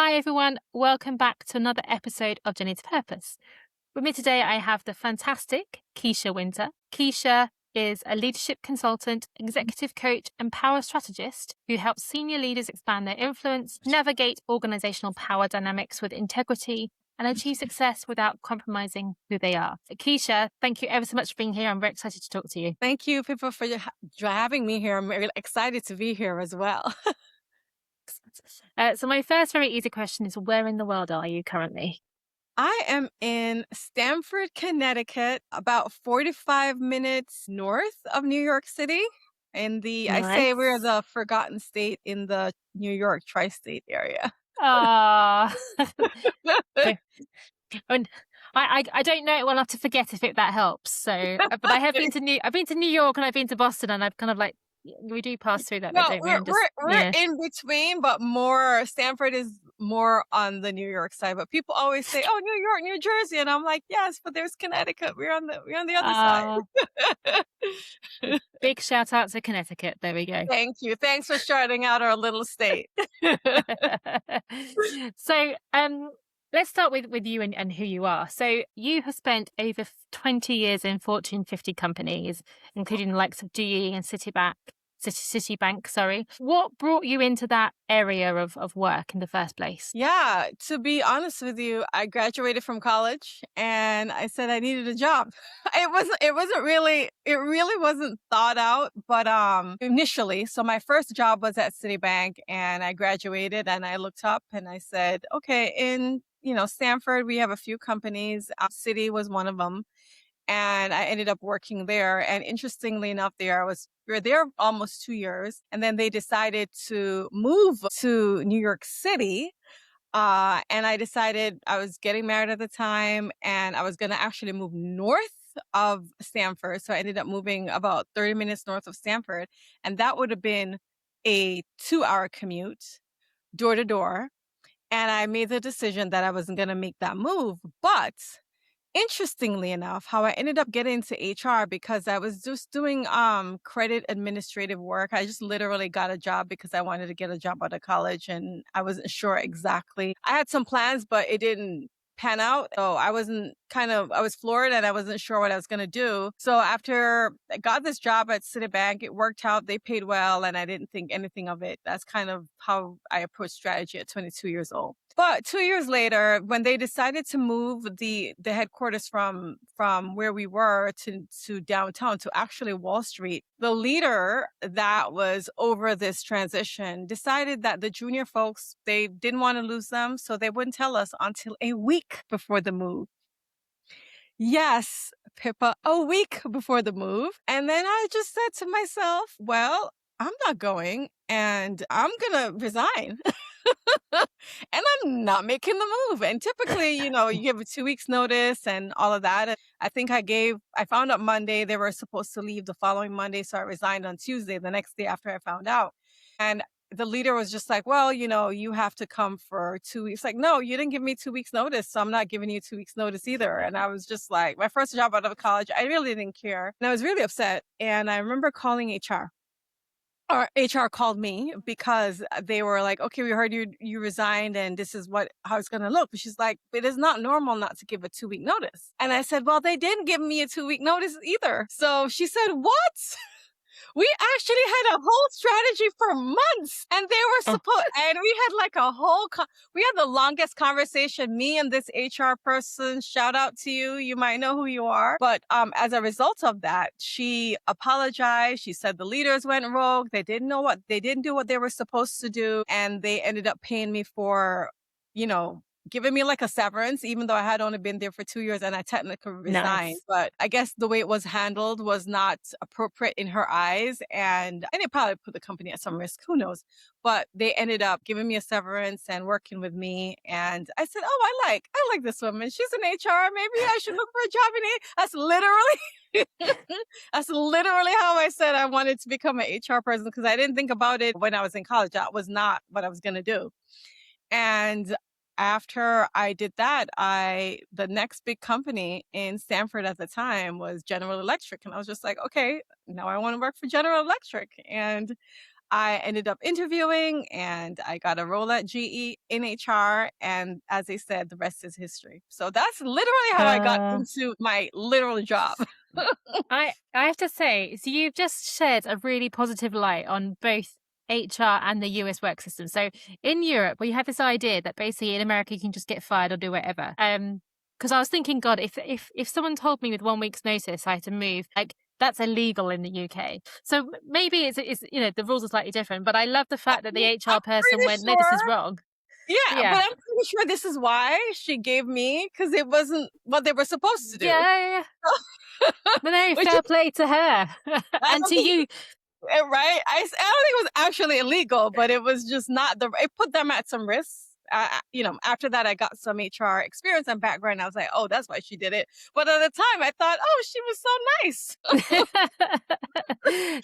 Hi everyone, welcome back to another episode of Journey to Purpose. With me today, I have the fantastic Kisha Wynter. Kisha is a leadership consultant, executive coach, and power strategist who helps senior leaders expand their influence, navigate organizational power dynamics with integrity, and achieve success without compromising who they are. Kisha, thank you ever so much for being here. I'm very excited to talk to you. Thank you, Philippa, for having me here. I'm really excited to be here as well. So my first very easy question is, where in the world are you currently? I am in Stamford, Connecticut, about 45 minutes north of New York City. I say we're Nice. the forgotten state in the New York tri-state area. Ah. And I don't know it well enough to forget if that helps. So, but I have been to New York and I've been to Boston, and I've kind of like, we do pass through that bit, Well, don't we? we're And just we're we're in between, but Stanford is more on the New York side. But people always say, "Oh, New York, New Jersey," and I'm like, "Yes, but there's Connecticut. We're on the other side." uh, big shout out to Connecticut. There we go. Thank you. Thanks for shouting out our little state. So, let's start with you and who you are. So, you have spent over 20 years in Fortune 50 companies, including the likes of GE and Citibank, sorry. What brought you into that area of work in the first place? Yeah, to be honest with you, I graduated from college and I said I needed a job. It really wasn't thought out, but initially, so my first job was at Citibank and I graduated and I looked up and I said, okay, in Stanford, we have a few companies. Citi was one of them. And I ended up working there. And interestingly enough, we were there almost 2 years. And then they decided to move to New York City. And I decided I was getting married at the time and I was going to actually move north of Stanford. So I ended up moving about 30 minutes north of Stanford. And that would have been a 2-hour commute door to door. And I made the decision that I wasn't going to make that move. But interestingly enough, how I ended up getting into HR because I was just doing credit administrative work. I just literally got a job because I wanted to get a job out of college and I wasn't sure exactly. I had some plans, but it didn't pan out. So I was floored and I wasn't sure what I was going to do. So after I got this job at Citibank, it worked out. They paid well and I didn't think anything of it. That's kind of how I approached strategy at 22 years old. But 2 years later, when they decided to move the headquarters from where we were to downtown, to actually Wall Street, the leader that was over this transition decided that the junior folks, they didn't want to lose them, so they wouldn't tell us until a week before the move. Yes, Pippa, a week before the move. And then I just said to myself, well, I'm not going and I'm going to resign. And I'm not making the move. And typically, you give a 2 weeks notice and all of that. And I found out Monday, they were supposed to leave the following Monday. So I resigned on Tuesday, the next day after I found out. And the leader was just like, well, you have to come for 2 weeks. Like, no, you didn't give me 2 weeks notice. So I'm not giving you 2 weeks notice either. And I was just like, my first job out of college, I really didn't care. And I was really upset. And I remember calling HR. Or HR called me because they were like, okay, we heard you resigned and this is how it's going to look. But she's like, it is not normal not to give a 2-week notice. And I said, well, they didn't give me a 2-week notice either. So she said, what? We actually had a whole strategy for months and they were supposed, and we had like we had the longest conversation, me and this HR person, shout out to you. You might know who you are. But as a result of that, she apologized. She said the leaders went rogue. They didn't do what they were supposed to do. And they ended up paying me for, giving me like a severance, even though I had only been there for 2 years and I technically resigned. Nice. But I guess the way it was handled was not appropriate in her eyes. And it probably put the company at some risk. Who knows? But they ended up giving me a severance and working with me. And I said, oh, I like this woman. She's in HR. Maybe I should look for a job in it. That's literally how I said I wanted to become an HR person because I didn't think about it when I was in college. That was not what I was going to do. And after I did that, the next big company in Stanford at the time was General Electric. And I was just like, okay, now I want to work for General Electric. And I ended up interviewing and I got a role at GE in HR. And as I said, the rest is history. So that's literally how I got Uh, into my literal job. I have to say, so you've just shed a really positive light on both HR and the US work system. So in Europe, we have this idea that basically in America you can just get fired or do whatever. Because I was thinking, God, if someone told me with 1 week's notice I had to move, like that's illegal in the UK. So maybe it's the rules are slightly different. But I love the fact that the I'm HR person pretty went, no, this sure. is wrong. Yeah, but Yeah. I'm pretty sure this is why she gave me, because it wasn't what they were supposed to do. Yeah, yeah. No, no, Which fair play to her I and don't to think, you. right? I don't think it was actually illegal, but it was just not it put them at some risk. After that, I got some HR experience and background. I was like, oh, that's why she did it. But at the time, I thought, oh, she was so nice.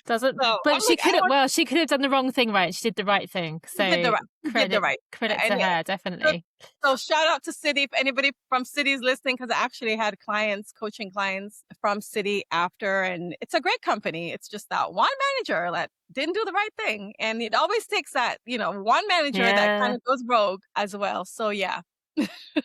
Doesn't, So but I'm like, I want she could have done the wrong thing right. She did the right thing. you did the So right, you did the right, credit to and her, so, definitely. so shout out to City. If anybody from City is listening, because I actually had coaching clients from City after, and it's a great company. It's just that one manager that didn't do the right thing, and it always takes that one manager that kind Yeah, of goes rogue as well. So yeah.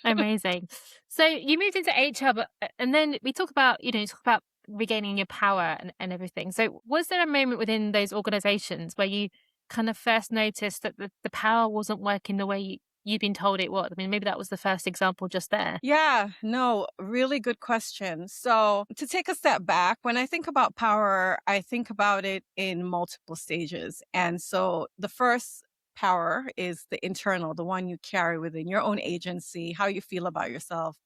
amazing. So you moved into HR, but and then we talk about you talk about regaining your power and everything. So was there a moment within those organizations where you kind of first noticed that the power wasn't working the way you've been told it was? I mean, maybe that was the first example just there. Yeah, no, really good question. So, to take a step back, when I think about power, I think about it in multiple stages. And so, the first power is the internal, the one you carry within your own agency, how you feel about yourself,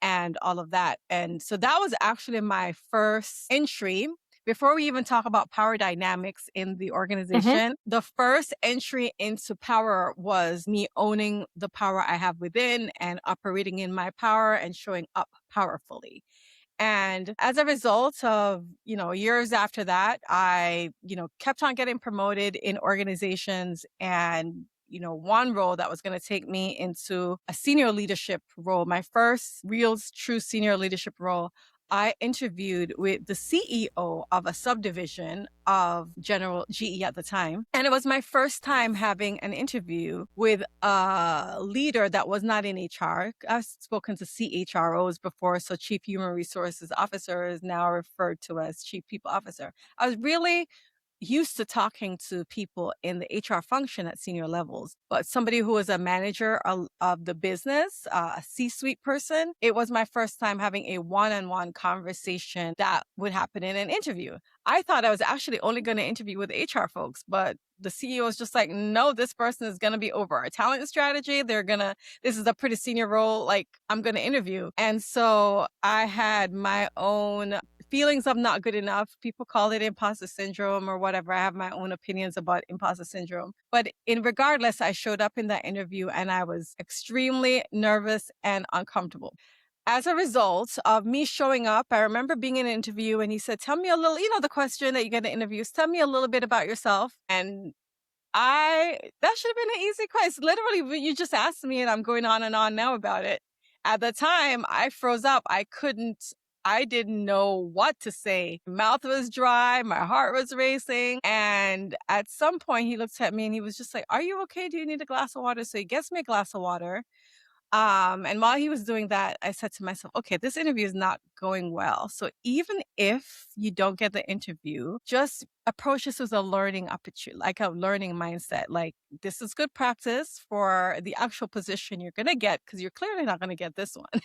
and all of that. And so, that was actually my first entry. Before we even talk about power dynamics in the Hmm. organization, the first entry into power was me owning the power I have within and operating in my power and showing up powerfully. And as a result of, years after that, I, kept on getting promoted in organizations and one role that was going to take me into a senior leadership role, my first real true senior leadership role. I interviewed with the CEO of a subdivision of General GE at the time. And it was my first time having an interview with a leader that was not in HR. I've spoken to CHROs before, so Chief Human Resources Officer is now referred to as Chief People Officer. I was really used to talking to people in the HR function at senior levels, but somebody who was a manager of the business, a C-suite person, it was my first time having a one-on-one conversation that would happen in an interview. I thought I was actually only going to interview with HR folks, but the CEO was just like, no, this person is going to be over our talent strategy. This is a pretty senior role. Like, I'm going to interview. And so I had my own feelings of not good enough. People call it imposter syndrome or whatever. I have my own opinions about imposter syndrome. But regardless, I showed up in that interview and I was extremely nervous and uncomfortable. As a result of me showing up, I remember being in an interview and he said, tell me a little, the question that you get in interviews, tell me a little bit about yourself. And that should have been an easy question. Literally, you just asked me and I'm going on and on now about it. At the time, I froze up. I didn't know what to say. My mouth was dry. My heart was racing. And at some point, he looked at me and he was just like, are you okay? Do you need a glass of water? So he gets me a glass of water. And while he was doing that, I said to myself, okay, this interview is not going well. So even if you don't get the interview, just approach this as a learning opportunity, like a learning mindset. Like, this is good practice for the actual position you're going to get because you're clearly not going to get this one.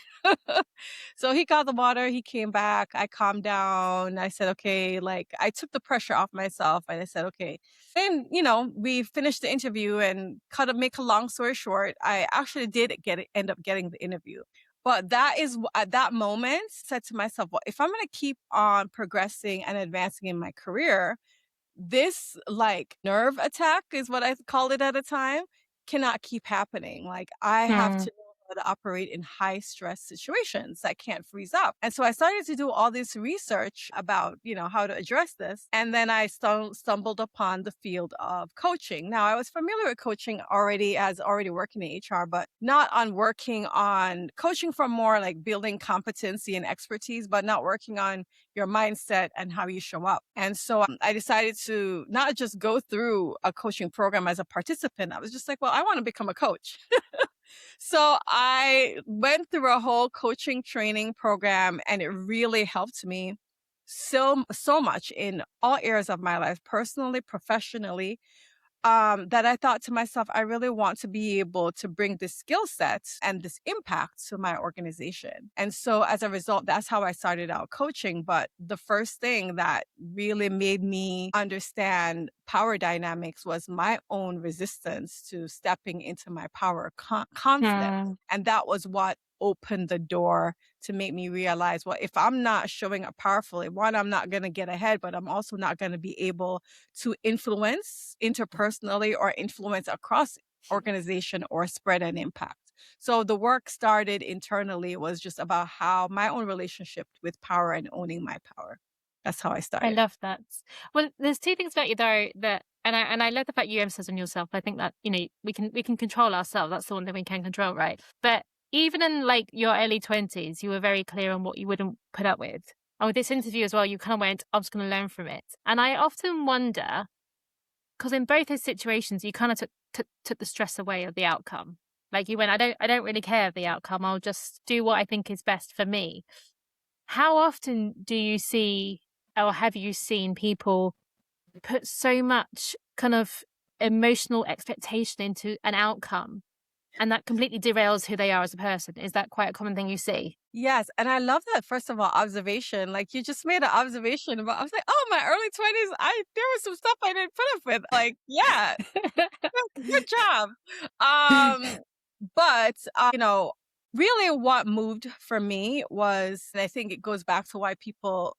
So he got the water, he came back, I calmed down. I said, okay, like I took the pressure off myself and I said, okay. Then, we finished the interview and make a long story short, I actually did end up getting the interview. But that is at that moment said to myself, well, if I'm going to keep on progressing and advancing in my career, this like nerve attack is what I called it at the time, cannot keep happening. Like I have Hmm. to to operate in high stress situations that can't freeze up. And so I started to do all this research about, how to address this. And then I stumbled upon the field of coaching. Now, I was familiar with coaching already working in HR, but not on working on coaching for more like building competency and expertise, but not working on your mindset and how you show up. And so I decided to not just go through a coaching program as a participant. I was just like, well, I want to become a coach. So I went through a whole coaching training program, and it really helped me so much in all areas of my life, personally, professionally, that I thought to myself, I really want to be able to bring this skill set and this impact to my organization. And so as a result, that's how I started out coaching. But the first thing that really made me understand power dynamics was my own resistance to stepping into my power concept. And that was what opened the door to make me realize, well, if I'm not showing up powerfully, one, I'm not going to get ahead, but I'm also not going to be able to influence interpersonally or influence across organization or spread an impact. So the work started internally. It was just about how my own relationship with power and owning my power. That's how I I started. love that. Well, there's two things about you though that, and I love the fact you emphasize on yourself. I think that we can control ourselves. That's the one thing we can control, right? But even in like your early 20s, you were very clear on what you wouldn't put up with. And with this interview as well, you kind of went, I'm just going to learn from it. And I often wonder, because in both those situations, you kind of took the stress away of the outcome. Like you went, I don't really care of the outcome. I'll just do what I think is best for me. How often do you see, or have you seen people put so much kind of emotional expectation into an outcome, and that completely derails who they are as a person? Is that quite a common thing you see? Yes. And I love that, first of all, observation. Like you just made an observation about, I was like, oh, my early 20s, there was some stuff I didn't put up with. Like, yeah, good job. But really what moved for me was, and I think it goes back to why people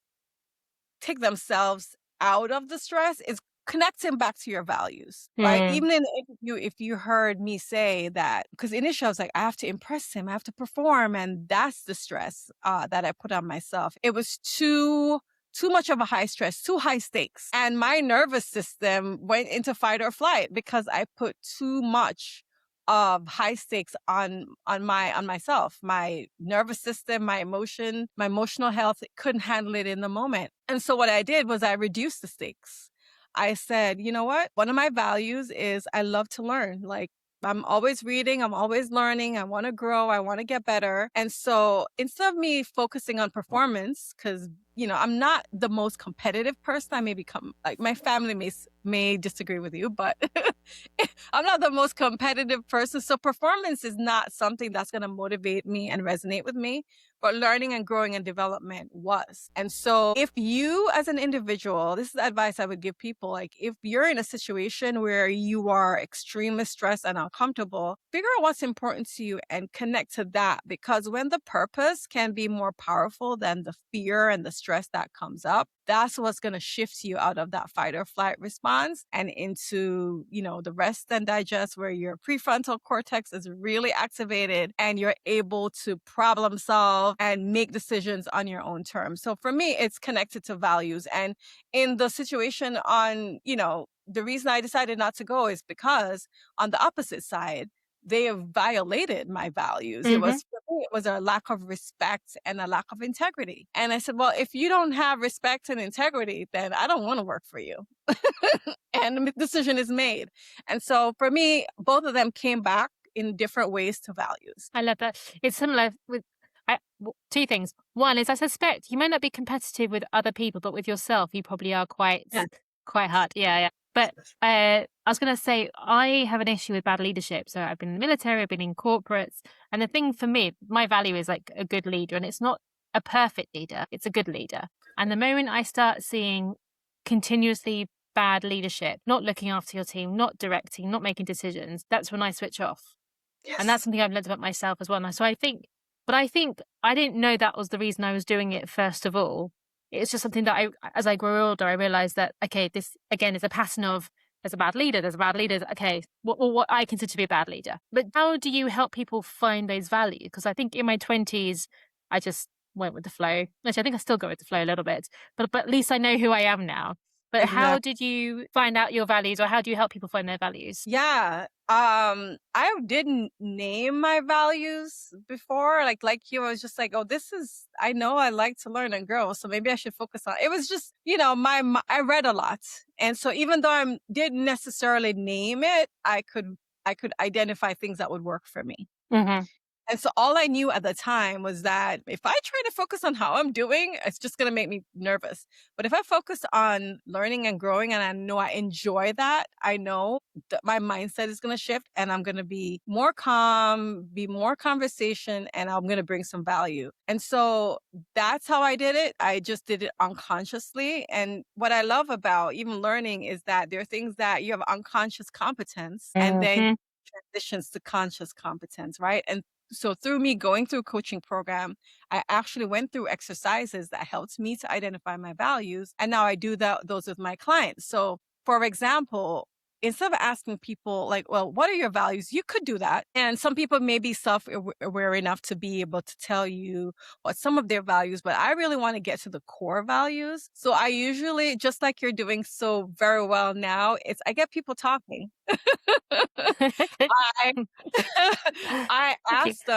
take themselves out of the stress, is connecting back to your values, right? Even in the interview, if you heard me say that, because initially I was like, I have to impress him, I have to perform. And that's the stress that I put on myself. It was too much of a high stress, too high stakes. And my nervous system went into fight or flight because I put too much of high stakes on myself. My nervous system, my emotional health couldn't handle it in the moment. And so what I did was I reduced the stakes. I said, you know what? One of my values is I love to learn. Like I'm always reading, I'm always learning, I want to grow, I want to get better. And so instead of me focusing on performance, because I'm not the most competitive person. I may become like, my family may disagree with you, but I'm not the most competitive person. So performance is not something that's going to motivate me and resonate with me, but learning and growing and development was. And so if you as an individual, this is the advice I would give people, like if you're in a situation where you are extremely stressed and uncomfortable, figure out what's important to you and connect to that. Because when the purpose can be more powerful than the fear and the stress that comes up, that's what's going to shift you out of that fight or flight response and into, the rest and digest, where your prefrontal cortex is really activated and you're able to problem solve and make decisions on your own terms. So for me, it's connected to values. And in the situation the reason I decided not to go is because on the opposite side, they have violated my values. For me, it was a lack of respect and a lack of integrity. And I said, well, if you don't have respect and integrity, then I don't want to work for you. And the decision is made. And so for me, both of them came back in different ways to values. I love that. It's similar with two things. One is I suspect you might not be competitive with other people, but with yourself, you probably are quite hard. Yeah. But I was going to say, I have an issue with bad leadership. So I've been in the military, I've been in corporates. And the thing for me, my value is like a good leader. And it's not a perfect leader, it's a good leader. And the moment I start seeing continuously bad leadership, not looking after your team, not directing, not making decisions, that's when I switch off. Yes. And that's something I've learned about myself as well. So I think I didn't know that was the reason I was doing it, first of all. It's just something that as I grow older, I realized that, okay, this again is a pattern of there's a bad leader, there's a bad leader. Okay, what I consider to be a bad leader. But how do you help people find those values? Because I think in my 20s, I just went with the flow. Actually, I think I still go with the flow a little bit, but at least I know who I am now. But how Exactly. did you find out your values, or how do you help people find their values? Yeah. I didn't name my values before. Like you, I was just like, oh, this is, I know I like to learn and grow. So maybe I should focus on it. Was just, I read a lot. And so even though I didn't necessarily name it, I could identify things that would work for me. Hmm. And so all I knew at the time was that if I try to focus on how I'm doing, it's just going to make me nervous. But if I focus on learning and growing and I know I enjoy that, I know that my mindset is going to shift and I'm going to be more calm, be more conversation, and I'm going to bring some value. And so that's how I did it. I just did it unconsciously. And what I love about even learning is that there are things that you have unconscious competence and then Hmm. transitions to conscious competence, right? And so through me going through a coaching program, I actually went through exercises that helped me to identify my values. And now I do those with my clients. So for example, instead of asking people like, well, what are your values? You could do that. And some people may be self-aware enough to be able to tell you what some of their values, but I really want to get to the core values. So I usually, just like you're doing so very well now, I get people talking. I I Thank you. asked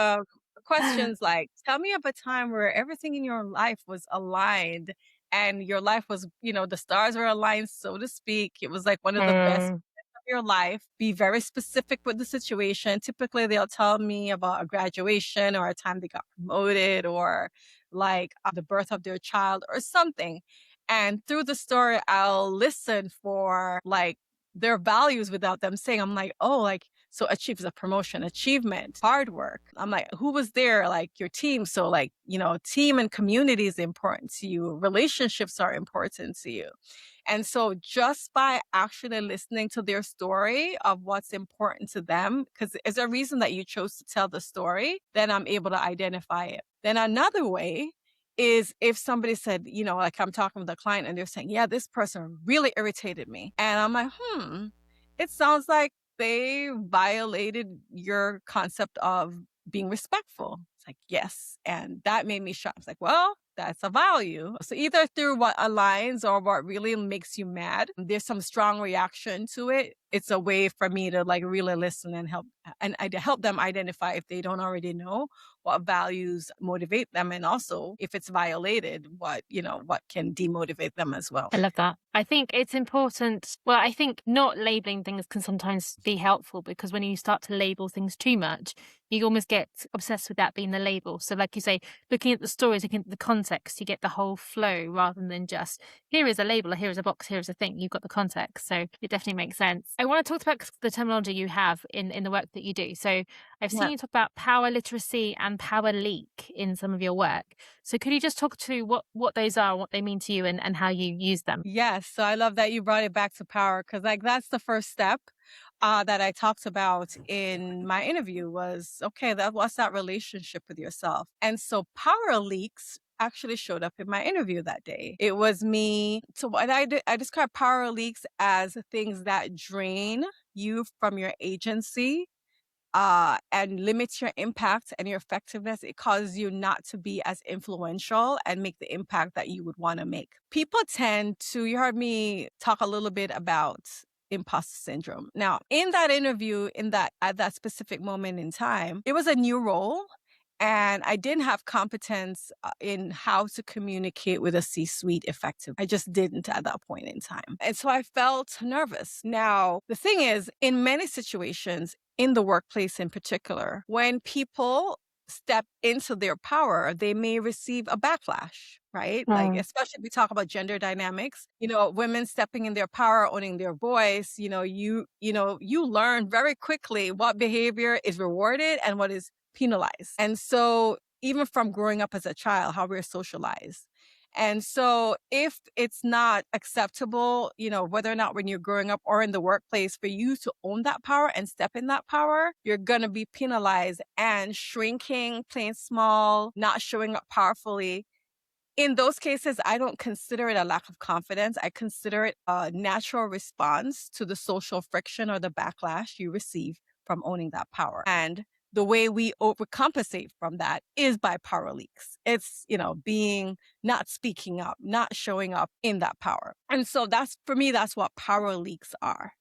questions like, tell me of a time where everything in your life was aligned and your life was, the stars were aligned, so to speak. It was like one of the best Mm. of your life. Be very specific with the situation. Typically, they'll tell me about a graduation or a time they got promoted or like the birth of their child or something. And through the story, I'll listen for like their values without them saying, I'm like, oh, like, so achieves a promotion, achievement, hard work. I'm like, who was there? Like your team. So like, team and community is important to you. Relationships are important to you. And so just by actually listening to their story of what's important to them, because there's a reason that you chose to tell the story, then I'm able to identify it. Then another way is if somebody said, like I'm talking with a client and they're saying, yeah, this person really irritated me. And I'm like, it sounds like they violated your concept of being respectful. It's like, yes. And that made me shocked. It's like, well, that's a value. So either through what aligns or what really makes you mad, there's some strong reaction to it. It's a way for me to like really listen and help and help them identify if they don't already know what values motivate them and also if it's violated, what can demotivate them as well. I love that. I think it's important. Well, I think not labeling things can sometimes be helpful because when you start to label things too much, you almost get obsessed with that being the label. So, like you say, looking at the stories, looking at the context, you get the whole flow rather than just here is a label, or here is a box, here is a thing. You've got the context. So, it definitely makes sense. I want to talk about the terminology you have in the work that you do. So, I've seen Yeah. you talk about power literacy and power leak in some of your work. So could you just talk to what those are, what they mean to you and how you use them? Yes. So I love that you brought it back to power because like that's the first step that I talked about in my interview was, okay, what's that relationship with yourself? And so power leaks actually showed up in my interview that day. It was me. So what I did, I describe power leaks as things that drain you from your agency and limits your impact and your effectiveness. It causes you not to be as influential and make the impact that you would want to make. People tend to, you heard me talk a little bit about imposter syndrome. Now, in that interview, at that specific moment in time, it was a new role. And I didn't have competence in how to communicate with a C suite effective. I just didn't at that point in time. And so I felt nervous. Now, the thing is, in many situations, in the workplace in particular, when people step into their power, they may receive a backlash, right? Like, Mm. especially if we talk about gender dynamics, women stepping in their power, owning their voice, you learn very quickly what behavior is rewarded and what is penalized. And so even from growing up as a child, how we're socialized. And so if it's not acceptable, whether or not when you're growing up or in the workplace for you to own that power and step in that power, you're going to be penalized and shrinking, playing small, not showing up powerfully In those cases, I don't consider it a lack of confidence. I consider it a natural response to the social friction or the backlash you receive from owning that power. And the way we overcompensate from that is by power leaks. It's, being not speaking up, not showing up in that power. And so that's, for me, that's what power leaks are.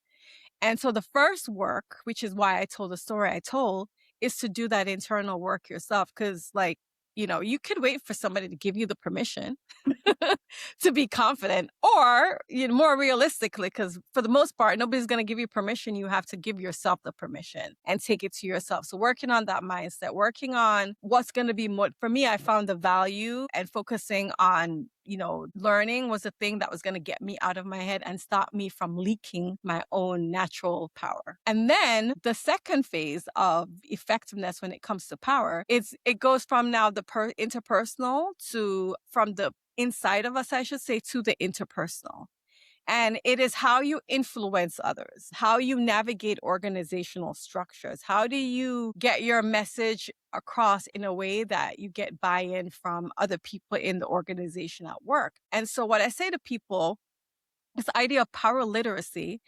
And so the first work, which is why I told the story I told, is to do that internal work yourself. Cause you could wait for somebody to give you the permission to be confident, or more realistically, because for the most part, nobody's going to give you permission. You have to give yourself the permission and take it to yourself. So working on that mindset, working on what's going to be more, for me, I found the value and focusing on learning was the thing that was going to get me out of my head and stop me from leaking my own natural power. And then the second phase of effectiveness when it comes to power is it goes from now the interpersonal to from the inside of us, I should say, to the interpersonal. And it is how you influence others, how you navigate organizational structures. How do you get your message across in a way that you get buy-in from other people in the organization at work? And so what I say to people, this idea of power literacy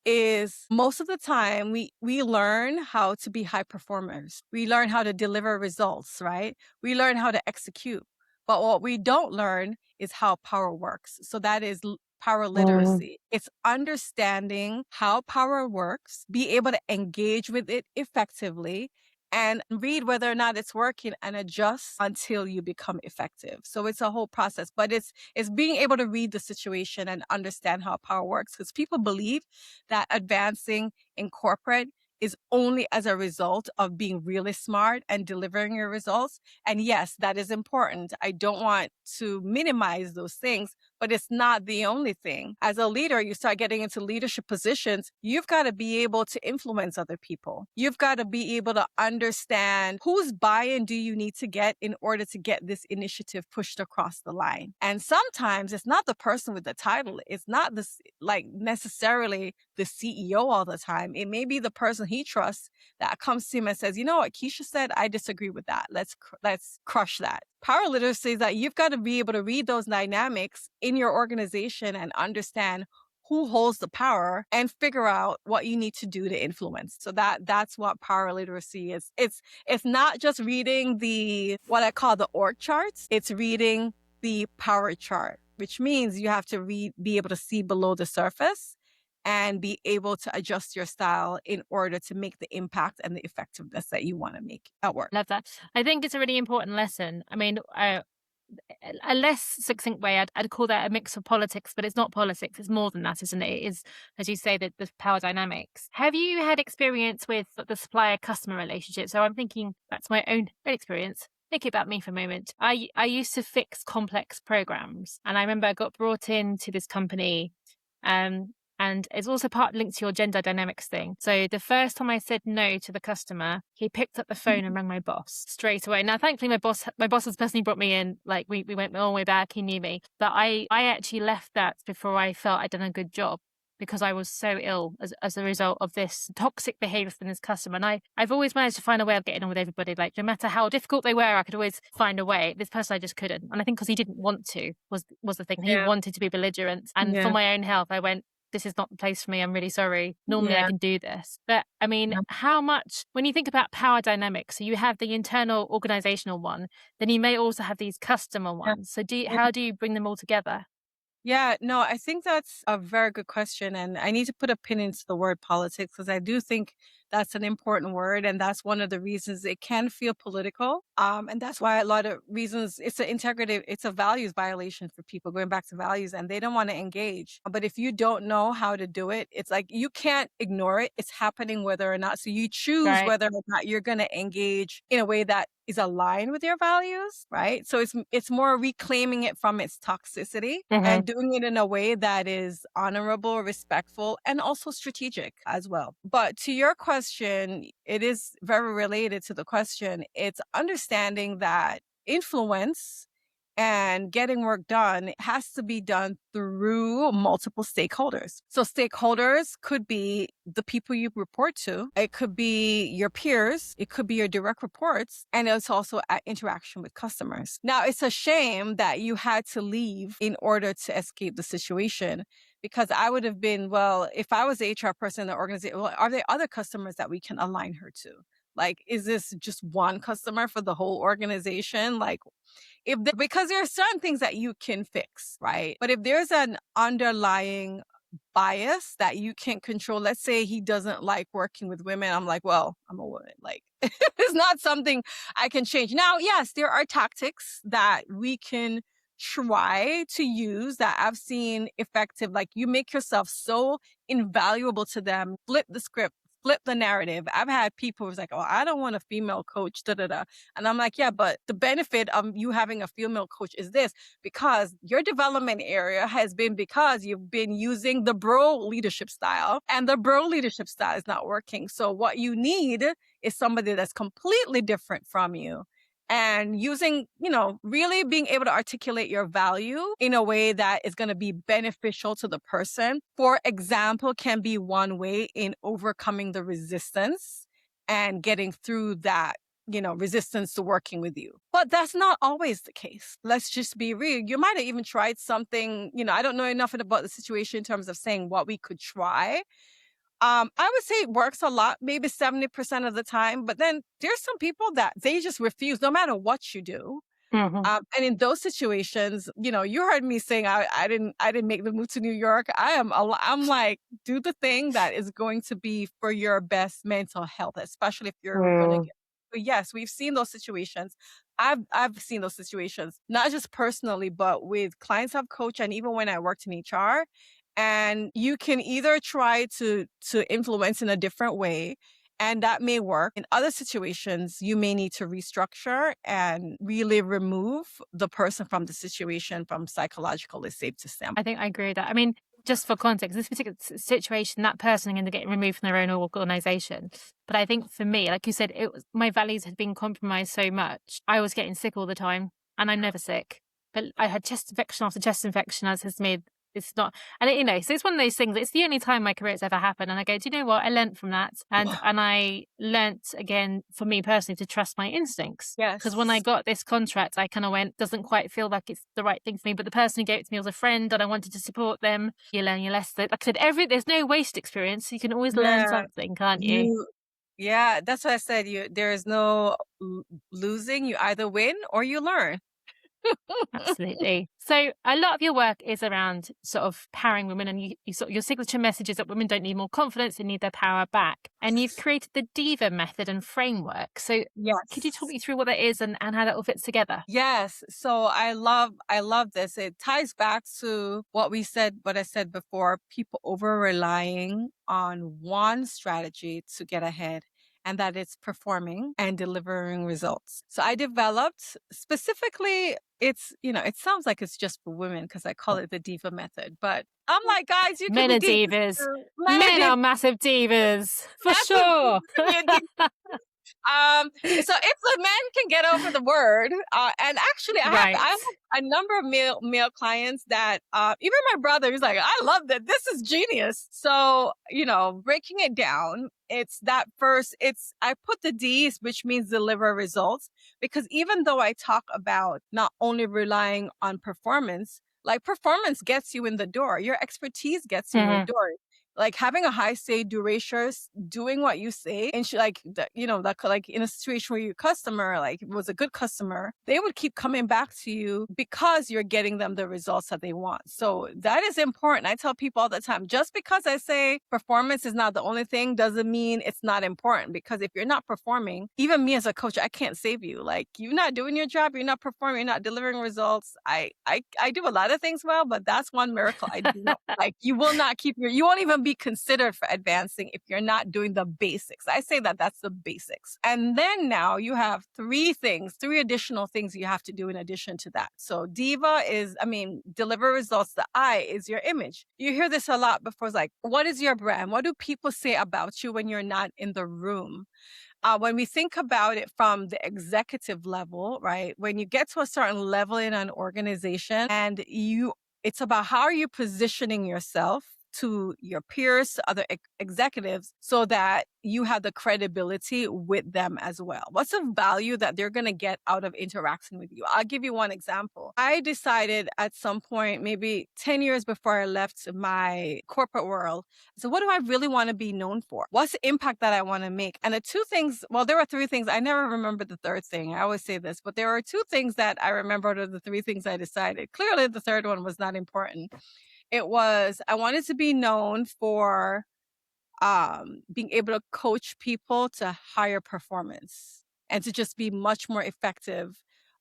is most of the time we learn how to be high performers. We learn how to deliver results, right? We learn how to execute. But what we don't learn is how power works. So that is power literacy. It's understanding how power works, be able to engage with it effectively, and read whether or not it's working and adjust until you become effective. So it's a whole process, but it's being able to read the situation and understand how power works, because people believe that advancing in corporate is only as a result of being really smart and delivering your results. And yes, that is important. I don't want to minimize those things, but it's not the only thing. As a leader, you start getting into leadership positions, you've got to be able to influence other people. You've got to be able to understand whose buy-in do you need to get in order to get this initiative pushed across the line. And sometimes it's not the person with the title. It's not necessarily the CEO all the time. It may be the person he trusts that comes to him and says, you know what Kisha said, I disagree with that. Let's crush that. Power literacy is that you've got to be able to read those dynamics in your organization and understand who holds the power and figure out what you need to do to influence. So that's what power literacy is. It's not just reading what I call the org charts. It's reading the power chart, which means you have to be able to see below the surface and be able to adjust your style in order to make the impact and the effectiveness that you want to make at work. Love that. I think it's a really important lesson. I mean, a less succinct way, I'd call that a mix of politics, but it's not politics. It's more than that, isn't it? It is, as you say, the power dynamics. Have you had experience with the supplier-customer relationship? So I'm thinking that's my own experience. Think about me for a moment. I used to fix complex programs, and I remember I got brought into this company, and it's also part linked to your gender dynamics thing. So the first time I said no to the customer, he picked up the phone and rang my boss straight away. Now, thankfully, my boss has personally brought me in. Like we went all the way back. He knew me, but I actually left that before I felt I'd done a good job, because I was so ill as a result of this toxic behavior from this customer. And I've always managed to find a way of getting on with everybody. Like, no matter how difficult they were, I could always find a way. This person I just couldn't. And I think because he didn't want to was the thing. He wanted to be belligerent. And for my own health, I went, this is not the place for me. I'm really sorry. Normally I can do this. But I mean, how much, when you think about power dynamics, so you have the internal organizational one, then you may also have these customer ones. So how do you bring them all together? Yeah, no, I think that's a very good question. And I need to put a pin into the word politics, because I do think that's an important word. And that's one of the reasons it can feel political. And that's why a lot of reasons it's a values violation for people, going back to values, and they don't want to engage. But if you don't know how to do it, it's like you can't ignore it. It's happening whether or not. So you choose whether or not you're going to engage in a way that is aligned with your values, right? So it's more reclaiming it from its toxicity and doing it in a way that is honorable, respectful, and also strategic as well. But to your question, it is very related to the question. It's understanding that influence And getting work done has to be done through multiple stakeholders. So stakeholders could be the people you report to. It could be your peers. It could be your direct reports. And it's also interaction with customers. Now, it's a shame that you had to leave in order to escape the situation, because I would have been, well, if I was the HR person in the organization, well, are there other customers that we can align her to? Like, is this just one customer for the whole organization? Like, because there are certain things that you can fix, right? But if there's an underlying bias that you can't control, let's say he doesn't like working with women, I'm like, well, I'm a woman. Like, it's not something I can change. Now, yes, there are tactics that we can try to use that I've seen effective. Like, you make yourself so invaluable to them, flip the script, flip the narrative. I've had people who's like, oh, I don't want a female coach, da da da. And I'm like, yeah, but the benefit of you having a female coach is this, because your development area has been because you've been using the bro leadership style, and the bro leadership style is not working. So what you need is somebody that's completely different from you, and using, really being able to articulate your value in a way that is going to be beneficial to the person. For example, can be one way in overcoming the resistance and getting through that, resistance to working with you. But that's not always the case. Let's just be real. You might have even tried something, I don't know enough about the situation in terms of saying what we could try. I would say it works a lot, maybe 70% of the time. But then there's some people that they just refuse no matter what you do. Mhm. And in those situations, you heard me saying I didn't make the move to New York. I'm like, do the thing that is going to be for your best mental health, especially if you're gonna Mm. get. But yes, we've seen those situations. I've seen those situations, not just personally, but with clients I've coached, and even when I worked in HR. And you can either try to influence in a different way, and that may work. In other situations, you may need to restructure and really remove the person from the situation from psychologically safety standpoint. I think I agree with that. I mean, just for context, this particular situation, that person ended up getting removed from their own organization. But I think for me, like you said, my values had been compromised so much. I was getting sick all the time, and I'm never sick. But I had chest infection after chest infection, as has made it's not. And so it's one of those things. It's the only time in my career it's ever happened, and I go, do you know what? I learnt from that, and I learnt again, for me personally, to trust my instincts. Because when I Yes. got this contract, I kind of went, doesn't quite feel like it's the right thing for me. But the person who gave it to me was a friend, and I wanted to support them. You learn your lesson. Like I said, there's no waste experience. You can always learn Yeah. something, can't you? You yeah, that's what I said. There is no losing. You either win or you learn. Absolutely. So a lot of your work is around sort of powering women, and your signature message is that women don't need more confidence, they need their power back. And you've created the DIVA method and framework. So could you talk Yes. me through what that is and how that all fits together? Yes. So I love this. It ties back to what I said before, people over relying on one strategy to get ahead, and that it's performing and delivering results. So I developed specifically, it sounds like it's just for women because I call it the diva method, but I'm like, guys, you can Men be are divas divas. too. Men are massive divas, for Massive, sure. you can be a diva. So if the men can get over the word, and actually I Right. have a number of male clients that, even my brother, he's like, I love that. This is genius. So, breaking it down, I put the D's, which means deliver results, because even though I talk about not only relying on performance, like performance gets you in the door, your expertise gets you in the Mhm. door. Like having a high say do ratios, doing what you say, and like in a situation where your customer like was a good customer, they would keep coming back to you because you're getting them the results that they want. So that is important. I tell people all the time, just because I say performance is not the only thing doesn't mean it's not important. Because if you're not performing, even me as a coach, I can't save you. Like you're not doing your job, you're not performing, you're not delivering results. I do a lot of things well, but that's one miracle I do not. Like you won't even be considered for advancing if you're not doing the basics. I say that that's the basics. And then now you have three additional things you have to do in addition to that. So DIVA deliver results. The I is your image. You hear this a lot before. It's like, what is your brand? What do people say about you when you're not in the room? when we think about it from the executive level, right? When you get to a certain level in an organization and it's about how are you positioning yourself to your peers, to other executives, so that you have the credibility with them as well. What's the value that they're going to get out of interacting with you? I'll give you one example. I decided at some point, maybe 10 years before I left my corporate world, so what do I really want to be known for? What's the impact that I want to make? And the two things, well, there were three things. I never remember the third thing. I always say this, but there were two things that I remember out of the three things I decided. Clearly, the third one was not important. It was, I wanted to be known for being able to coach people to higher performance and to just be much more effective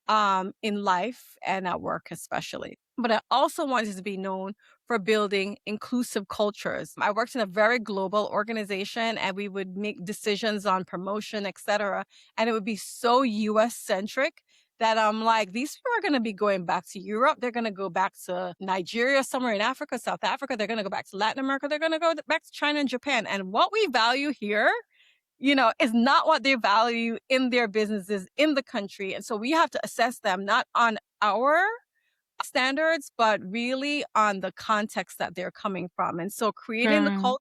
in life and at work, especially. But I also wanted to be known for building inclusive cultures. I worked in a very global organization and we would make decisions on promotion, et cetera. And it would be so US centric that I'm like, these people are going to be going back to Europe. They're going to go back to Nigeria, somewhere in Africa, South Africa. They're going to go back to Latin America. They're going to go back to China and Japan. And what we value here, is not what they value in their businesses in the country. And so we have to assess them not on our standards, but really on the context that they're coming from. And so creating the culture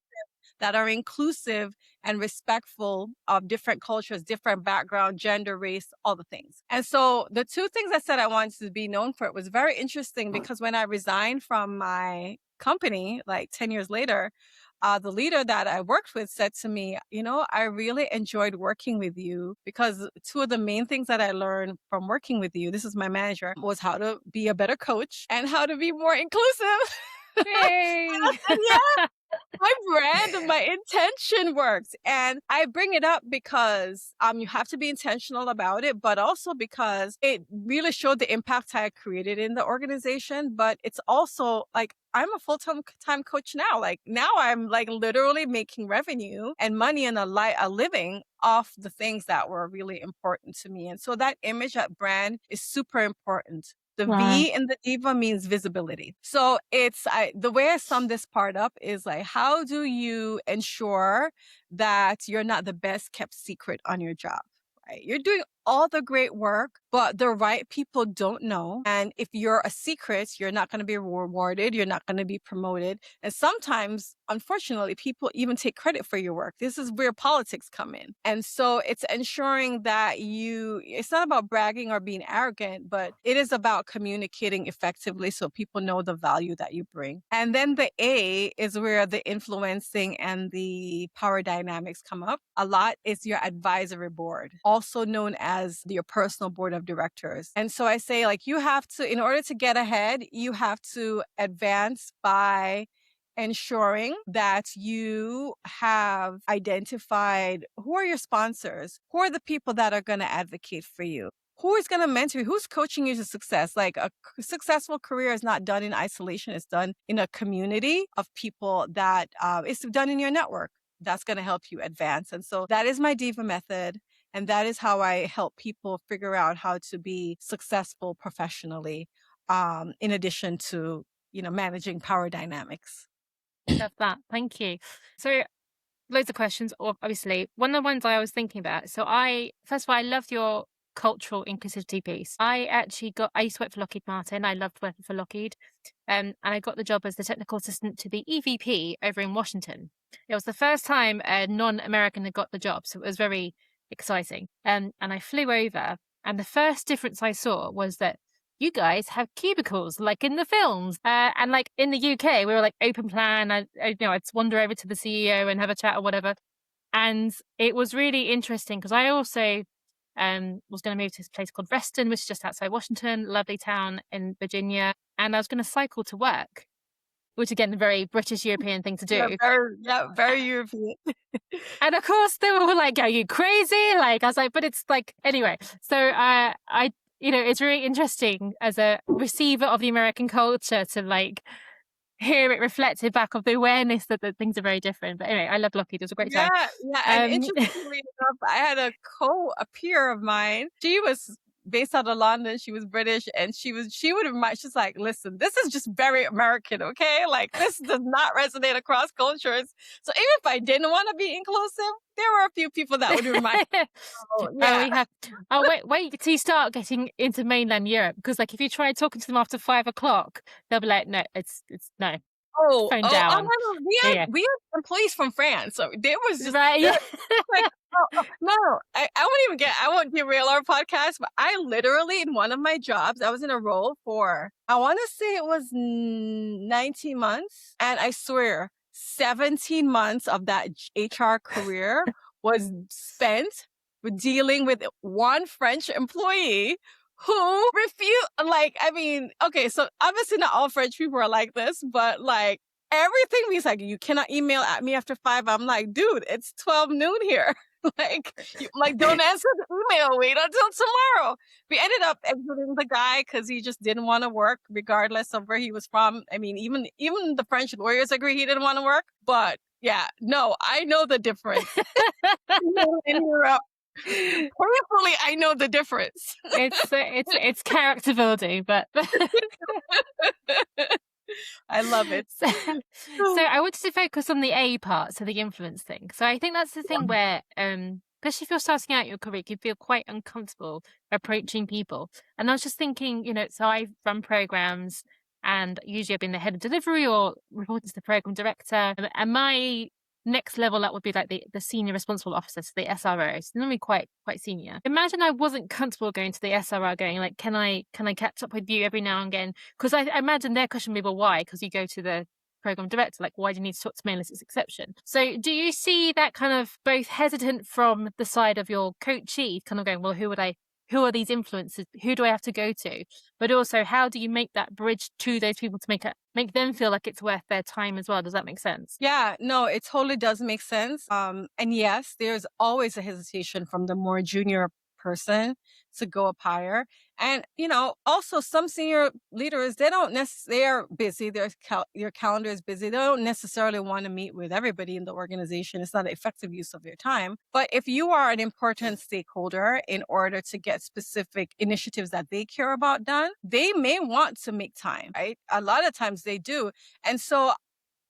that are inclusive and respectful of different cultures, different background, gender, race, all the things. And so the two things I said I wanted to be known for, it was very interesting because when I resigned from my company, like 10 years later, the leader that I worked with said to me, I really enjoyed working with you because two of the main things that I learned from working with you, this is my manager, was how to be a better coach and how to be more inclusive. Yay! And I said, yeah. My brand, my intention works. And I bring it up because you have to be intentional about it, but also because it really showed the impact I created in the organization. But it's also like, I'm a full-time coach now. Like now I'm like literally making revenue and money and a living off the things that were really important to me. And so that image, that brand is super important. The V in the DIVA means visibility. So it's the way I sum this part up is like, how do you ensure that you're not the best kept secret on your job, right? You're doing all the great work, but the right people don't know. And if you're a secret, you're not going to be rewarded. You're not going to be promoted. And sometimes, unfortunately, people even take credit for your work. This is where politics come in. And so it's ensuring that it's not about bragging or being arrogant, but it is about communicating effectively so people know the value that you bring. And then the A is where the influencing and the power dynamics come up. A lot is your advisory board, also known as your personal board of directors. And so I say, like, you have to, in order to get ahead, you have to advance by ensuring that you have identified who are your sponsors, who are the people that are going to advocate for you, who is going to mentor you, who's coaching you to success. Like a successful career is not done in isolation. It's done in a community of people that it's done in your network. That's going to help you advance. And so that is my DIVA method. And that is how I help people figure out how to be successful professionally, in addition to, managing power dynamics. Love that. Thank you. So loads of questions, obviously. One of the ones I was thinking about. So first of all, I loved your cultural inclusivity piece. I used to work for Lockheed Martin. I loved working for Lockheed. And I got the job as the technical assistant to the EVP over in Washington. It was the first time a non-American had got the job. So it was very exciting. And I flew over, and the first difference I saw was that you guys have cubicles like in the films, and like in the UK we were like open plan. I'd wander over to the CEO and have a chat or whatever, and it was really interesting because I also was going to move to this place called Reston, which is just outside Washington, lovely town in Virginia, and I was going to cycle to work, which again, a very British European thing to do. Very European. And of course they were all like, are you crazy? Like, I was like, but it's like, anyway. So it's really interesting as a receiver of the American culture to like hear it reflected back of the awareness that things are very different. But anyway, I love Lockheed. It was a great time. Yeah. And interestingly enough, I had a peer of mine. She was based out of London. She was British, and she's like, listen, this is just very American, okay? Like, this does not resonate across cultures. So even if I didn't want to be inclusive, there were a few people that would remind me. Oh, Oh, yeah. we have. Oh, wait till you start getting into mainland Europe, because like if you try talking to them after 5 o'clock, they'll be like, no, it's no, phone down. Yeah, We had employees from France, so there was just right. there, Yeah. like, no, I won't derail our podcast, but I literally, in one of my jobs, I was in a role for, I want to say it was 19 months. And I swear 17 months of that HR career was spent with dealing with one French employee who refused, like, I mean, okay, so obviously not all French people are like this, but like, everything he's like, you cannot email at me after 5. I'm like, dude, it's 12 noon here. like, don't answer the email. Wait until tomorrow. We ended up exiting the guy because he just didn't want to work, regardless of where he was from. I mean, even the French lawyers agree he didn't want to work. But yeah, no, I know the difference. In Europe, hopefully, I know the difference. It's character building, but I love it. So I wanted to focus on the A part, so the influence thing. So I think that's the thing where, especially if you're starting out your career, you feel quite uncomfortable approaching people. And I was just thinking, so I run programs, and usually I've been the head of delivery or reporting to the program director. And my next level up would be like the senior responsible officer, so the SRO. So normally quite senior. Imagine I wasn't comfortable going to the SRO, going like, can I catch up with you every now and again? Because I imagine their question would be, well, why? Because you go to the program director, like, why do you need to talk to me unless it's exception? So do you see that kind of both hesitant from the side of your coachee, kind of going, well, who are these influencers? Who do I have to go to? But also, how do you make that bridge to those people to make them feel like it's worth their time as well? Does that make sense? Yeah, no, it totally does make sense. And yes, there's always a hesitation from the more junior person to go up higher. And, also some senior leaders, they're busy. Their calendar is busy. They don't necessarily want to meet with everybody in the organization. It's not an effective use of their time. But if you are an important stakeholder in order to get specific initiatives that they care about done, they may want to make time, right? A lot of times they do. And so,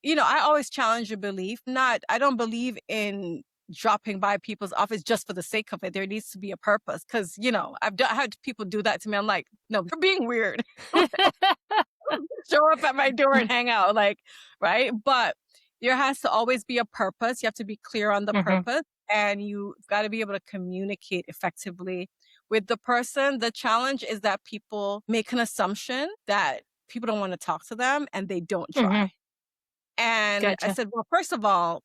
I always challenge your belief. I don't believe in dropping by people's office just for the sake of it. There needs to be a purpose. Because, I've had people do that to me. I'm like, no, you're being weird. Show up at my door and hang out, like, right? But there has to always be a purpose. You have to be clear on the purpose, and you've got to be able to communicate effectively with the person. The challenge is that people make an assumption that people don't want to talk to them, and they don't try. And Gotcha. I said, well, first of all,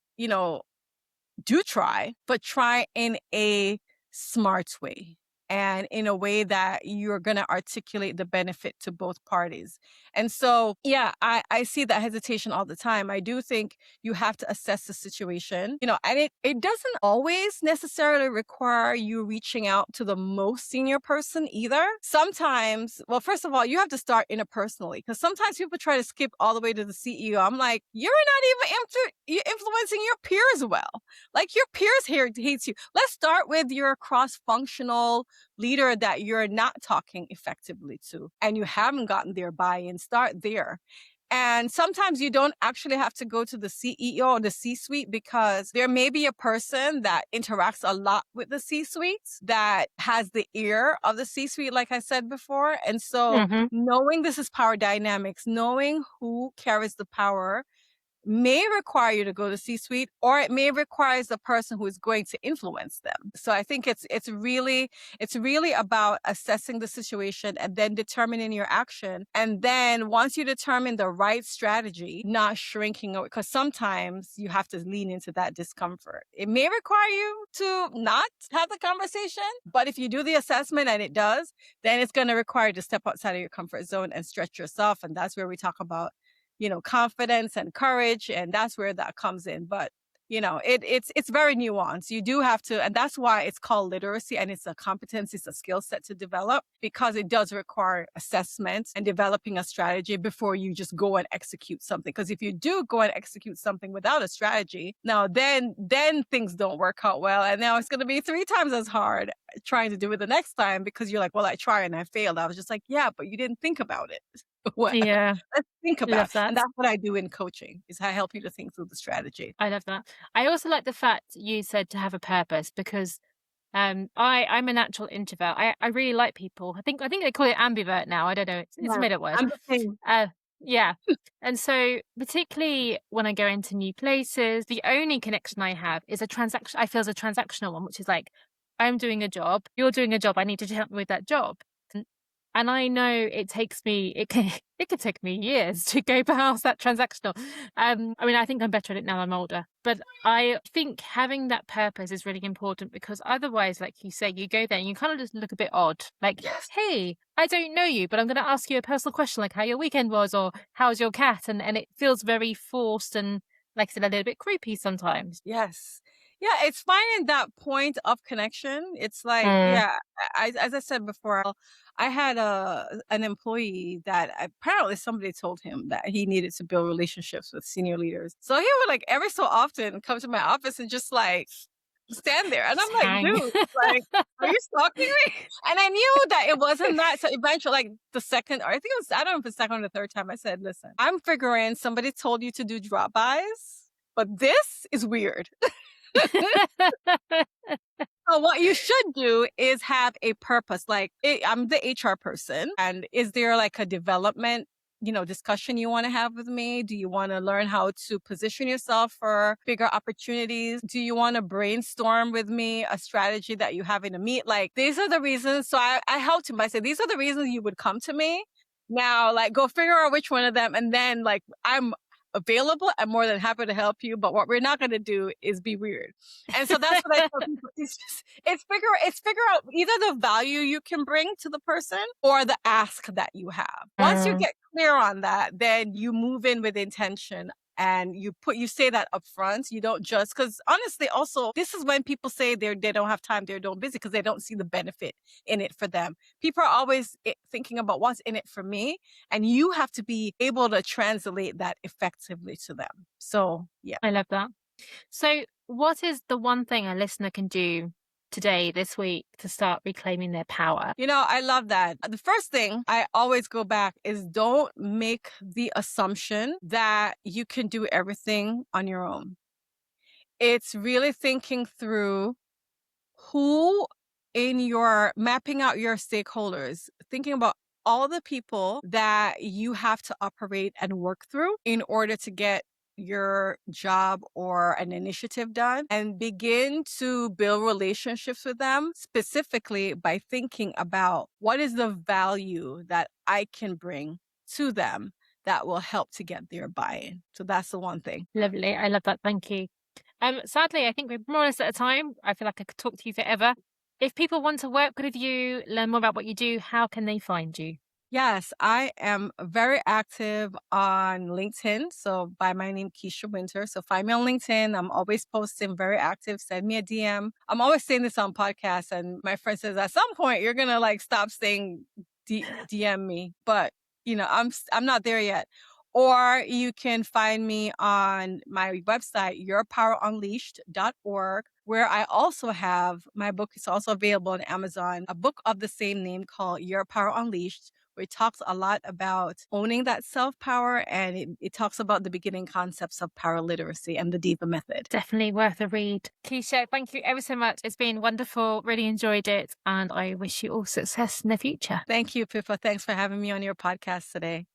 do try, but try in a smart way and in a way that you're going to articulate the benefit to both parties. And so, yeah, I see that hesitation all the time. I do think you have to assess the situation, and it doesn't always necessarily require you reaching out to the most senior person either. Sometimes, well, first of all, you have to start interpersonally, because sometimes people try to skip all the way to the CEO. I'm like, you're not even influencing your peers well. Like, your peers here hates you. Let's start with your cross-functional leader that you're not talking effectively to and you haven't gotten their buy-in. Start there. And sometimes you don't actually have to go to the CEO or the C-suite, because there may be a person that interacts a lot with the C-suites that has the ear of the C-suite, like I said before. And so knowing this is power dynamics, knowing who carries the power may require you to go to C-suite, or it may require the person who is going to influence them. So I think it's really about assessing the situation and then determining your action. And then once you determine the right strategy, not shrinking away, because sometimes you have to lean into that discomfort. It may require you to not have the conversation, but if you do the assessment and it does, then it's going to require you to step outside of your comfort zone and stretch yourself. And that's where we talk about confidence and courage, and that's where that comes in. But It's very nuanced. You do have to, and that's why it's called literacy, and it's a competence, it's a skill set to develop, because it does require assessment and developing a strategy before you just go and execute something. Because if you do go and execute something without a strategy, now then things don't work out well, and now it's going to be 3 times as hard trying to do it the next time, because you're like, well, I tried and I failed. I was just like, yeah, but you didn't think about it. Well, Yeah, let's think about love it. that. And that's what I do in coaching, is I help you to think through the strategy. I love that. I also like the fact you said to have a purpose because I'm a natural introvert. I really like people. I think they call it ambivert now. I don't know. It's a Yeah, made up word. I'm the same. Uh yeah. And so particularly when I go into new places, the only connection I have is a transaction I feel is a transactional one, which is like I'm doing a job, you're doing a job, I need you to help me with that job. And, and I know it could take me years to go past that transactional. I mean I think I'm better at it now I'm older. But I think having that purpose is really important because otherwise, like you say, you go there and you kind of just look a bit odd. Like, Yes. hey, I don't know you, but I'm going to ask you a personal question like how your weekend was or how's your cat? And it feels very forced and, like I said, a little bit creepy sometimes. Yes. Yeah, it's finding that point of connection. It's like, Mm. yeah, as I said before, I had an employee that apparently somebody told him that he needed to build relationships with senior leaders. So he would like every so often come to my office and just like stand there. And I'm Just like, hang. dude, like, are you stalking me? And I knew that it wasn't that. So eventually, like the second, or I think it was, I don't know if it's the second or the third time, I said, listen, I'm figuring somebody told you to do drop-bys, but this is weird. So what you should do is have a purpose. Like I'm the HR person, and is there like a development, discussion you want to have with me? Do you want to learn how to position yourself for bigger opportunities? Do you want to brainstorm with me a strategy that you have in a meet? Like these are the reasons. So I helped him. I said, these are the reasons you would come to me. Now, like, go figure out which one of them. And then like, I'm available. I'm more than happy to help you. But what we're not going to do is be weird. And so that's what I tell people. It's figure out either the value you can bring to the person or the ask that you have. Once you Mm, get clear on that, then you move in with intention. And you say that up front. You don't just, because honestly, also, this is when people say they don't have time, they're busy because they don't see the benefit in it for them. People are always thinking about what's in it for me. And you have to be able to translate that effectively to them. So, yeah. I love that. So, what is the one thing a listener can do today, this week, to start reclaiming their power? I love that. The first thing I always go back is don't make the assumption that you can do everything on your own. It's really thinking through who in your mapping out your stakeholders, thinking about all the people that you have to operate and work through in order to get your job or an initiative done, and begin to build relationships with them specifically by thinking about what is the value that I can bring to them that will help to get their buy-in. So that's the one thing. Lovely. I love that. Thank you. Sadly, I think we're more or less at a time. I feel like I could talk to you forever. If people want to work with you, learn more about what you do, how can they find you? Yes, I am very active on LinkedIn. So by my name, Kisha Wynter. So find me on LinkedIn. I'm always posting, very active. Send me a DM. I'm always saying this on podcasts, and my friend says at some point you're gonna like stop saying DM me, but I'm not there yet. Or you can find me on my website, yourpowerunleashed.org, where I also have my book. It's also available on Amazon, a book of the same name called Your Power Unleashed, where it talks a lot about owning that self-power, and it talks about the beginning concepts of power literacy and the DIVA method. Definitely worth a read. Kisha, thank you ever so much. It's been wonderful. Really enjoyed it. And I wish you all success in the future. Thank you, Pippa. Thanks for having me on your podcast today.